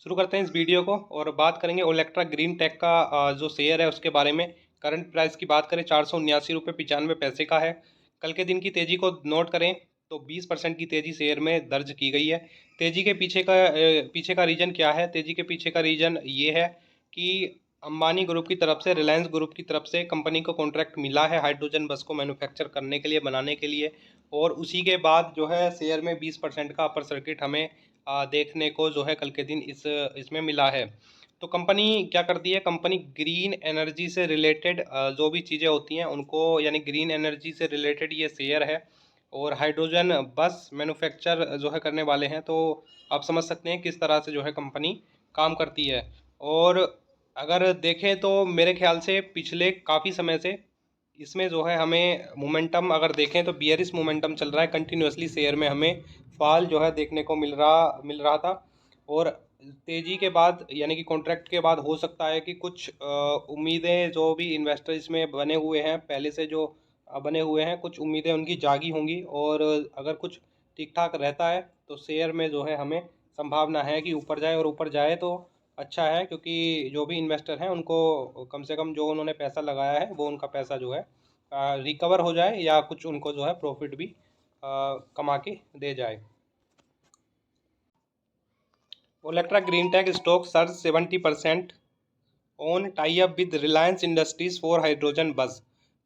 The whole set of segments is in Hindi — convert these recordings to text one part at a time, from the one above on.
शुरू करते हैं इस वीडियो को और बात करेंगे ओलेक्ट्रा ग्रीन टेक का जो शेयर है उसके बारे में। करंट प्राइस की बात करें 479 रुपये 95 पैसे का है। कल के दिन की तेज़ी को नोट करें तो 20% की तेज़ी शेयर में दर्ज की गई है। तेज़ी के पीछे का रीज़न क्या है? तेज़ी के पीछे का रीज़न ये है कि अंबानी ग्रुप की तरफ से, रिलायंस ग्रुप की तरफ से कंपनी को कॉन्ट्रैक्ट मिला है हाइड्रोजन बस को मैन्युफैक्चर करने के लिए, बनाने के लिए। और उसी के बाद जो है शेयर में 20% का अपर सर्किट हमें देखने को जो है कल के दिन इसमें मिला है। तो कंपनी क्या करती है? कंपनी ग्रीन एनर्जी से रिलेटेड जो भी चीज़ें होती हैं उनको, यानी ग्रीन एनर्जी से रिलेटेड ये शेयर है। और हाइड्रोजन बस मैन्युफैक्चर जो है करने वाले हैं, तो आप समझ सकते हैं किस तरह से जो है कंपनी काम करती है। और अगर देखें तो मेरे ख्याल से पिछले काफ़ी समय से इसमें जो है हमें मोमेंटम अगर देखें तो बियरिश मोमेंटम चल रहा है कंटिन्यूसली। शेयर में हमें फॉल जो है देखने को मिल रहा था। और तेज़ी के बाद, यानी कि कॉन्ट्रैक्ट के बाद, हो सकता है कि कुछ उम्मीदें जो भी इन्वेस्टर इसमें बने हुए हैं, पहले से जो बने हुए हैं, कुछ उम्मीदें उनकी जागी होंगी। और अगर कुछ ठीक ठाक रहता है तो शेयर में जो है हमें संभावना है कि ऊपर जाए, और ऊपर जाए तो अच्छा है, क्योंकि जो भी इन्वेस्टर हैं उनको कम से कम जो उन्होंने पैसा लगाया है वो उनका पैसा जो है रिकवर हो जाए, या कुछ उनको जो है प्रॉफिट भी कमा के दे जाए। Olectra green tech stock surge 70% on tie up with Reliance industries for hydrogen bus.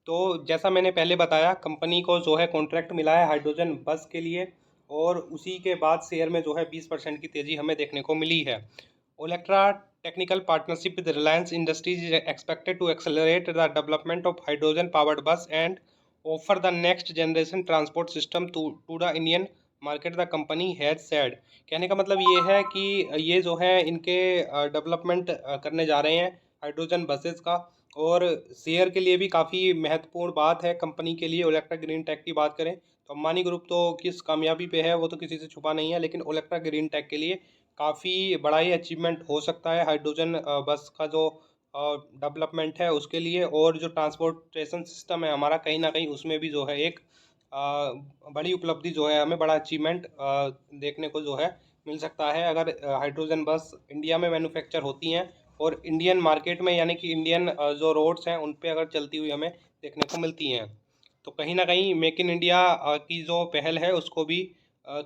तो जैसा मैंने पहले बताया, कंपनी को जो है कॉन्ट्रैक्ट मिला है हाइड्रोजन बस के लिए, और उसी के बाद शेयर में जो है 20% की तेज़ी हमें देखने को मिली है। Olectra technical partnership with Reliance Industries is expected to accelerate the development of hydrogen powered bus and offer the next generation transport system to the Indian market, the company has said. कहने का मतलब ये है कि ये जो है इनके डेवलपमेंट करने जा रहे हैं हाइड्रोजन बसेस का। और शेयर के लिए भी काफ़ी महत्वपूर्ण बात है कंपनी के लिए। ओलेक्ट्रा ग्रीन टेक की बात करें तो अंबानी ग्रुप तो किस कामयाबी पे है वो तो किसी से छुपा नहीं है, लेकिन ओलेक्ट्रा ग्रीन टेक के लिए काफ़ी बड़ा ही अचीवमेंट हो सकता है हाइड्रोजन बस का जो डेवलपमेंट है उसके लिए। और जो ट्रांसपोर्टेशन सिस्टम है हमारा, कहीं ना कहीं उसमें भी जो है एक बड़ी उपलब्धि जो है, हमें बड़ा अचीवमेंट देखने को जो है मिल सकता है अगर हाइड्रोजन बस इंडिया में मैन्युफैक्चर होती हैं और इंडियन मार्केट में, यानी कि इंडियन जो रोड्स हैं उन पे अगर चलती हुई हमें देखने को मिलती हैं। तो कहीं ना कहीं मेक इन इंडिया की जो पहल है उसको भी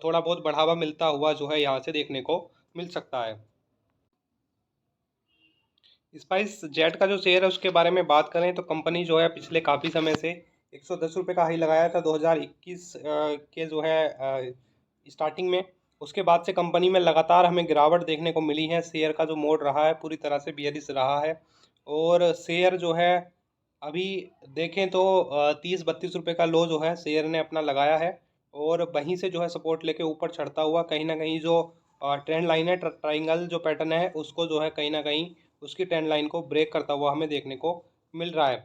थोड़ा बहुत बढ़ावा मिलता हुआ जो है यहाँ से देखने को मिल सकता है। स्पाइस जेट का जो शेयर है उसके बारे में बात करें तो कंपनी जो है पिछले काफ़ी समय से 110 रुपये का हाई लगाया था 2021 के जो है स्टार्टिंग में। उसके बाद से कंपनी में लगातार हमें गिरावट देखने को मिली है। शेयर का जो मोड रहा है पूरी तरह से बियरिश रहा है। और शेयर जो है अभी देखें तो 30-32 रुपये का लो जो है शेयर ने अपना लगाया है। और वहीं से जो है सपोर्ट लेके ऊपर चढ़ता हुआ कहीं ना कहीं जो ट्रेंड लाइन है, ट्राइंगल जो पैटर्न है उसको जो है कहीं ना कहीं उसकी ट्रेंड लाइन को ब्रेक करता हुआ हमें देखने को मिल रहा है।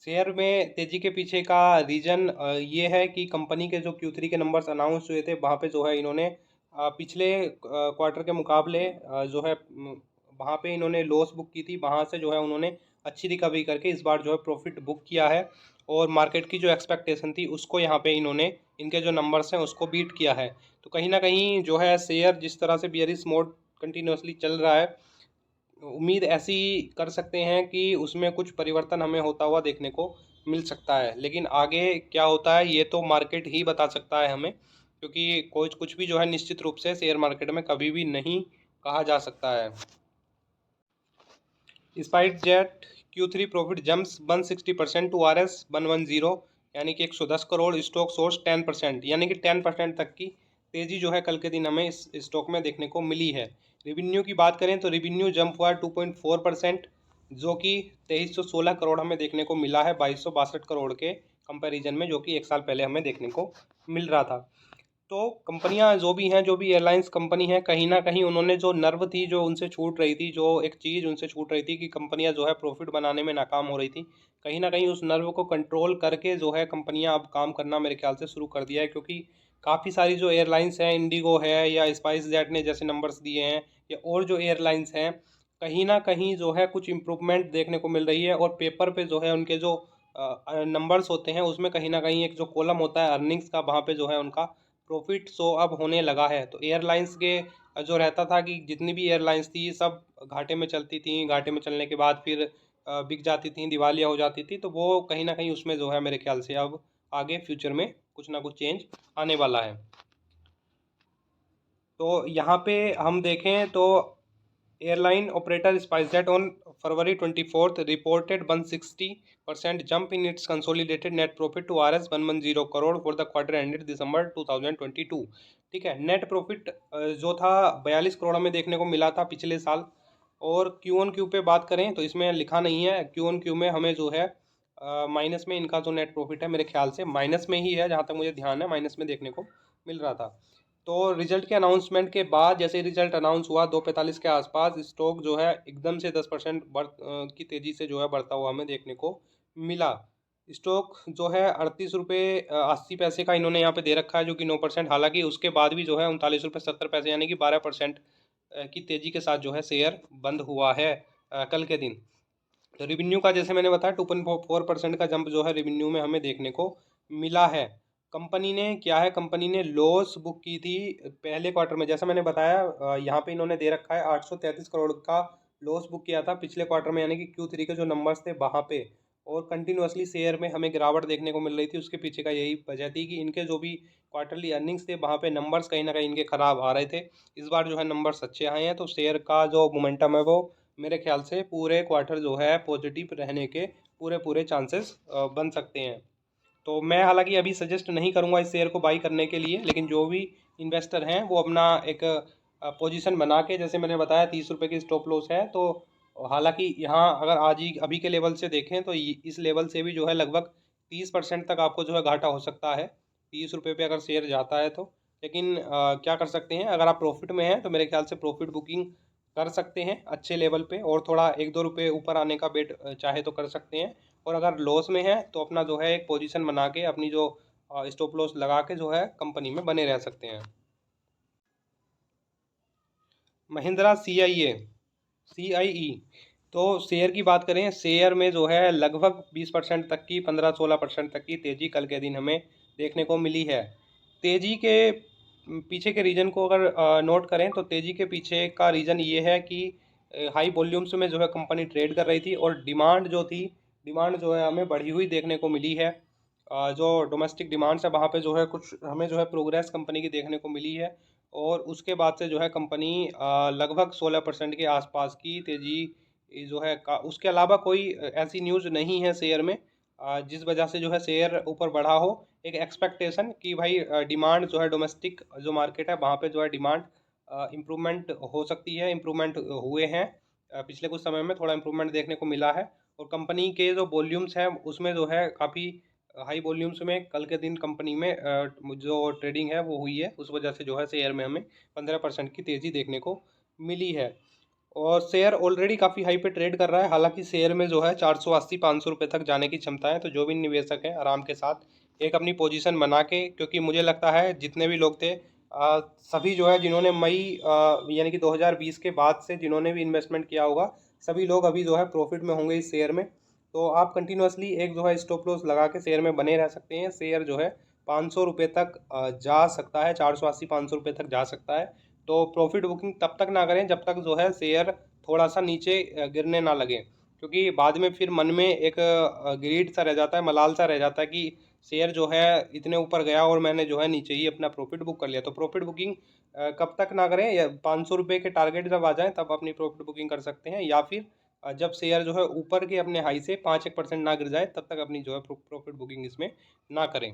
शेयर में तेज़ी के पीछे का रीज़न ये है कि कंपनी के जो Q3 के नंबर्स अनाउंस हुए थे वहाँ पे जो है इन्होंने पिछले क्वार्टर के मुकाबले जो है वहाँ पे इन्होंने लॉस बुक की थी, वहाँ से जो है उन्होंने अच्छी रिकवरी करके इस बार जो है प्रॉफिट बुक किया है। और मार्केट की जो एक्सपेक्टेशन थी उसको यहाँ पे इन्होंने, इनके जो नंबर्स हैं उसको बीट किया है। तो कहीं ना कहीं जो है शेयर जिस तरह से बियरिश मोड कंटिन्यूसली चल रहा है, उम्मीद ऐसी कर सकते हैं कि उसमें कुछ परिवर्तन हमें होता हुआ देखने को मिल सकता है। लेकिन आगे क्या होता है ये तो मार्केट ही बता सकता है हमें, क्योंकि कुछ भी जो है निश्चित रूप से शेयर मार्केट में कभी भी नहीं कहा जा सकता है। SpiceJet Q3 profit jumps 160% to RS 110, यानी कि 110 करोड़। स्टॉक सोर्स 10%, यानी कि 10% तक की तेज़ी जो है कल के दिन हमें इस स्टॉक में देखने को मिली है। रिवेन्यू की बात करें तो रिवेन्यू जंप हुआ 2.4%, जो कि 2316 करोड़ हमें देखने को मिला है 2262 करोड़ के कंपैरिजन में, जो कि एक साल पहले हमें देखने को मिल रहा था। तो कंपनियां जो भी हैं, जो भी एयरलाइंस कंपनी हैं, कहीं ना कहीं उन्होंने जो नर्व थी, जो उनसे छूट रही थी, जो एक चीज़ उनसे छूट रही थी कि कंपनियां जो है प्रॉफिट बनाने में नाकाम हो रही थी, कहीं ना कहीं उस नर्व को कंट्रोल करके जो है कंपनियां अब काम करना मेरे ख्याल से शुरू कर दिया है। क्योंकि काफ़ी सारी जो एयरलाइंस हैं, इंडिगो है या स्पाइस जेट ने जैसे नंबर्स दिए हैं, या और जो एयरलाइंस हैं, कहीं ना कहीं जो है कुछ इम्प्रूवमेंट देखने को मिल रही है। और पेपर पे जो है उनके जो नंबर्स होते हैं उसमें कहीं ना कहीं एक जो कॉलम होता है अर्निंग्स का, वहाँ पे जो है उनका प्रॉफिट शो अब होने लगा है। तो एयरलाइंस के जो रहता था कि जितनी भी एयरलाइंस थी सब घाटे में चलती थी, घाटे में चलने के बाद फिर बिक जाती थी, दिवालिया हो जाती थी, तो वो कहीं ना कहीं उसमें जो है मेरे ख्याल से अब आगे फ्यूचर में कुछ ना कुछ चेंज आने वाला है। तो यहाँ पे हम देखें तो airline operator SpiceJet on February 24 reported 160% jump in its consolidated net profit to RS 110 crore for the quarter ended December 2022। ठीक है, नेट प्रॉफिट जो था 42 करोड़ में देखने को मिला था पिछले साल। और क्यू ऑन क्यू पे बात करें तो इसमें लिखा नहीं है, क्यू ऑन क्यू में हमें जो है माइनस में इनका जो नेट प्रॉफिट है मेरे ख्याल से माइनस में ही है, जहाँ तक मुझे ध्यान है माइनस में देखने को मिल रहा था। तो रिजल्ट के अनाउंसमेंट के बाद जैसे रिजल्ट अनाउंस हुआ 2:45 के आसपास स्टॉक जो है एकदम से 10% की तेज़ी से जो है बढ़ता हुआ हमें देखने को मिला। स्टॉक जो है 38 रुपये 80 पैसे का इन्होंने यहाँ पे दे रखा है, जो कि 9%। हालांकि उसके बाद भी जो है 39 रुपये 70 पैसे यानी कि 12% की तेज़ी के साथ जो है शेयर बंद हुआ है कल के दिन। तो रिवेन्यू का जैसे मैंने बताया 2.4% का जंप जो है रिवेन्यू में हमें देखने को मिला है। कंपनी ने क्या है, कंपनी ने लॉस बुक की थी पहले क्वार्टर में, जैसा मैंने बताया यहाँ पे इन्होंने दे रखा है 833 करोड़ का लॉस बुक किया था पिछले क्वार्टर में, यानी कि Q3 के जो नंबर्स थे वहाँ पे। और कंटिन्यूसली शेयर में हमें गिरावट देखने को मिल रही थी, उसके पीछे का यही वजह थी कि इनके जो भी क्वार्टरली अर्निंग्स थे वहाँ पे नंबर्स कहीं ना कहीं इनके ख़राब आ रहे थे। इस बार जो है नंबर्स अच्छे आए हैं, तो शेयर का जो मोमेंटम है वो मेरे ख्याल से पूरे क्वार्टर जो है पॉजिटिव रहने के पूरे पूरे चांसेस बन सकते हैं। तो मैं हालांकि अभी सजेस्ट नहीं करूंगा इस शेयर को बाई करने के लिए, लेकिन जो भी इन्वेस्टर हैं वो अपना एक पोजीशन बना के, जैसे मैंने बताया 30 रुपये की स्टॉप लॉस है। तो हालांकि यहाँ अगर आज ही अभी के लेवल से देखें तो इस लेवल से भी जो है लगभग 30% तक आपको जो है घाटा हो सकता है 30 रुपये पे अगर शेयर जाता है तो। लेकिन क्या कर सकते हैं, अगर आप प्रॉफिट में हैं तो मेरे ख्याल से प्रॉफिट बुकिंग कर सकते हैं अच्छे लेवल पे, और थोड़ा 1-2 रुपये ऊपर आने का बेट चाहे तो कर सकते हैं। और अगर लॉस में है तो अपना जो है एक पोजीशन बना के अपनी जो स्टॉप लॉस लगा के जो है कंपनी में बने रह सकते हैं। महिंद्रा CIE तो शेयर की बात करें, शेयर में जो है लगभग 20% तक की 15-16% तक की तेज़ी कल के दिन हमें देखने को मिली है। तेज़ी के पीछे के रीज़न को अगर नोट करें तो तेज़ी के पीछे का रीज़न ये है कि हाई वॉल्यूम्स में जो है कंपनी ट्रेड कर रही थी, और डिमांड जो थी, डिमांड जो है हमें बढ़ी हुई देखने को मिली है। जो डोमेस्टिक डिमांड्स है वहाँ पे जो है कुछ हमें जो है प्रोग्रेस कंपनी की देखने को मिली है। और उसके बाद से जो है कंपनी लगभग 16% के आसपास की तेज़ी जो है उसके अलावा कोई ऐसी न्यूज़ नहीं है शेयर में जिस वजह से जो है शेयर ऊपर बढ़ा हो। एक एक्सपेक्टेशन कि भाई डिमांड जो है डोमेस्टिक जो मार्केट है वहाँ पे जो है डिमांड इम्प्रूवमेंट हो सकती है, इम्प्रूवमेंट हुए हैं पिछले कुछ समय में थोड़ा इम्प्रूवमेंट देखने को मिला है। और कंपनी के जो वॉल्यूम्स हैं उसमें जो है काफ़ी हाई वॉल्यूम्स में कल के दिन कंपनी में जो ट्रेडिंग है वो हुई है, उस वजह से जो है शेयर में हमें 15% की तेज़ी देखने को मिली है। और शेयर ऑलरेडी काफ़ी हाई पे ट्रेड कर रहा है, हालांकि शेयर में जो है 480-500 रुपये तक जाने की क्षमता है। तो जो भी निवेशक हैं आराम के साथ एक अपनी पोजीशन बना के, क्योंकि मुझे लगता है जितने भी लोग थे सभी जो है जिन्होंने मई यानी कि 2020 के बाद से जिन्होंने भी इन्वेस्टमेंट किया होगा सभी लोग अभी जो है प्रॉफिट में होंगे इस शेयर में। तो आप कंटिन्यूसली एक जो है स्टॉप लॉस लगा के शेयर में बने रह सकते हैं। शेयर जो है 500 रुपये तक जा सकता है, 480-500 रुपये तक जा सकता है। तो प्रॉफिट बुकिंग तब तक ना करें जब तक जो है शेयर थोड़ा सा नीचे गिरने ना लगे, क्योंकि बाद में फिर मन में एक ग्रीड सा रह जाता है, मलाल सा रह जाता है कि शेयर जो है इतने ऊपर गया और मैंने जो है नीचे ही अपना प्रॉफिट बुक कर लिया। तो प्रॉफिट बुकिंग कब तक ना करें, या 500 रुपये के टारगेट जब आ जाए तब अपनी प्रॉफिट बुकिंग कर सकते हैं, या फिर जब शेयर जो है ऊपर के अपने हाई से 5-1% ना गिर जाए तब तक अपनी जो है प्रॉफिट बुकिंग इसमें ना करें।